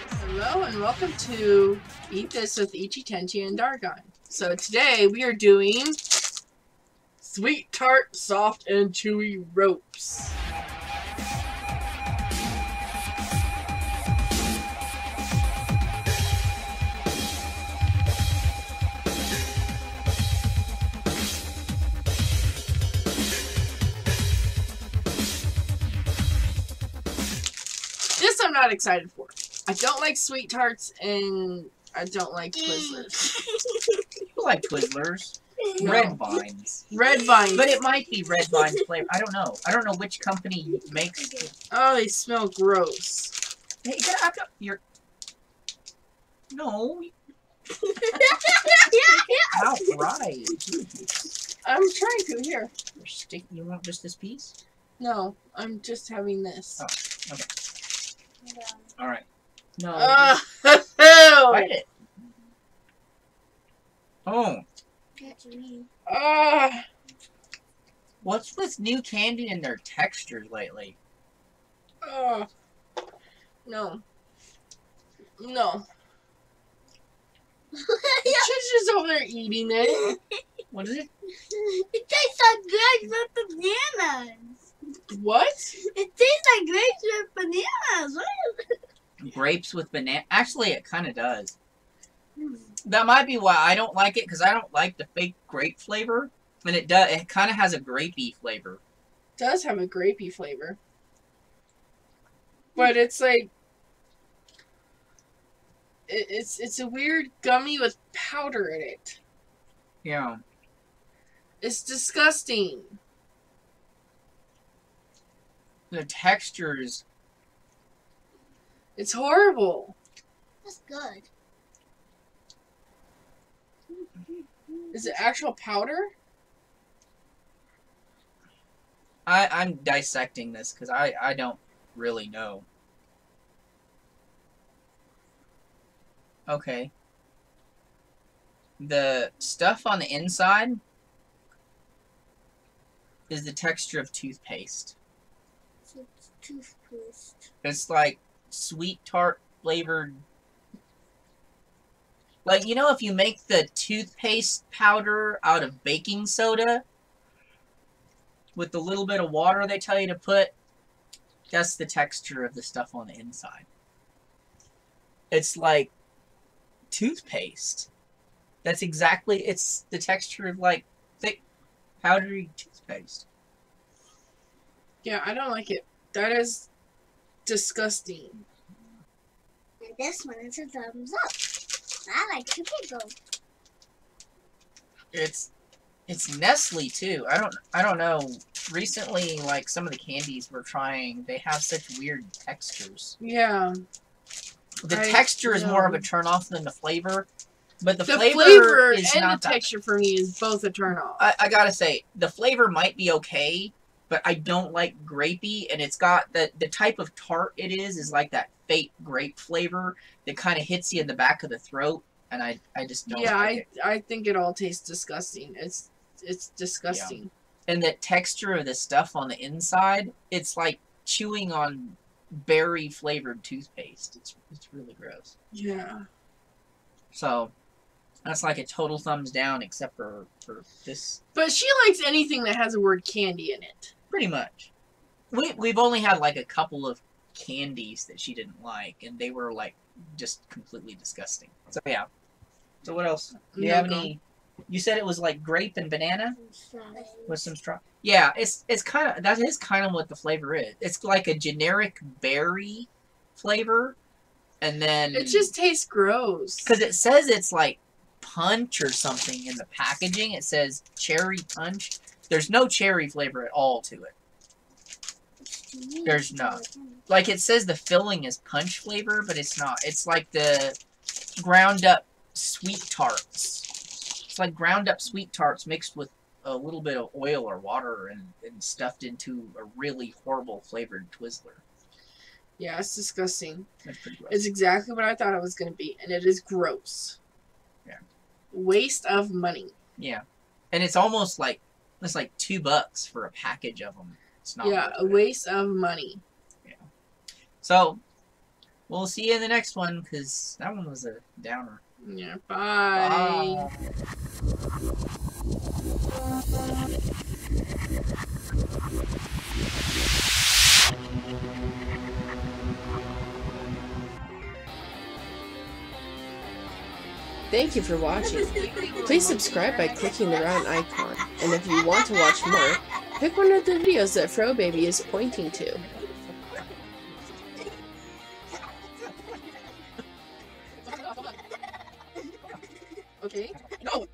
Hello and welcome to Eat This with Ichi, Tenchi, and Dargon. So today we are doing Sweet Tart Soft and Chewy Ropes. This I'm not excited for. I don't like Sweet Tarts and I don't like Twizzlers. You like Twizzlers. No. Red Vines. Red Vines. But it might be Red Vines flavor. I don't know. I don't know which company makes it. Oh, they smell gross. Hey, you're... No. Outright. I'm trying to. Here. You want just this piece? No, I'm just having this. Oh, okay. Alright. No. Bite it. Oh. What's with new candy and their textures lately? No. No. She's just over there eating it. What is it? It tastes like grapes with bananas. What? It tastes like grapes with bananas. Grapes with banana. Actually, it kind of does. That might be why I don't like it, because I don't like the fake grape flavor. And it does. It kind of has a grapey flavor. It does have a grapey flavor. But it's like... It's a weird gummy with powder in it. Yeah. It's disgusting. The textures... It's horrible. That's good. Is it actual powder? I'm dissecting this because I don't really know. Okay. The stuff on the inside is the texture of toothpaste. It's toothpaste. It's like sweet tart flavored. Like, you know, if you make the toothpaste powder out of baking soda with the little bit of water they tell you to put, that's the texture of the stuff on the inside. It's like toothpaste. That's exactly, it's the texture of like thick, powdery toothpaste. Yeah, I don't like it. That is disgusting. And this one is a thumbs up. I like to pickle. It's Nestle too. I don't know. Recently, like some of the candies we're trying, they have such weird textures. Yeah. The texture is more of a turnoff than the flavor, but the flavor is and not the texture for me is both a turnoff. I gotta say, the flavor might be okay, but I don't like grapey, and it's got the type of tart it is like that fake grape flavor that kind of hits you in the back of the throat, and I just don't like it. I think it all tastes disgusting. It's disgusting. Yeah. And the texture of the stuff on the inside, it's like chewing on berry flavored toothpaste. It's really gross. Yeah. So that's like a total thumbs down, except for this. But she likes anything that has the word candy in it. Pretty much. We've only had like a couple of candies that she didn't like, and they were like just completely disgusting. So yeah. So what else? Do you have any? You said it was like grape and banana with some straw. Yeah, it's kind of, that is kind of what the flavor is. It's like a generic berry flavor, and then it just tastes gross. Because it says it's like punch or something in the packaging. It says cherry punch. There's no cherry flavor at all to it. There's not. Like, it says the filling is punch flavor, but it's not. It's like the ground up SweeTARTS. It's like ground up SweeTARTS mixed with a little bit of oil or water and stuffed into a really horrible flavored Twizzler. Yeah, it's disgusting. That's pretty gross. It's exactly what I thought it was going to be, and it is gross. Yeah. Waste of money. Yeah. And it's almost like, it's like $2 for a package of them. It's not a waste of money. So, we'll see you in the next one, because that one was a downer. Yeah, bye. Thank you for watching. Please subscribe by clicking the round icon, and if you want to watch more, pick one of the videos that Fro Baby is pointing to. Okay. No.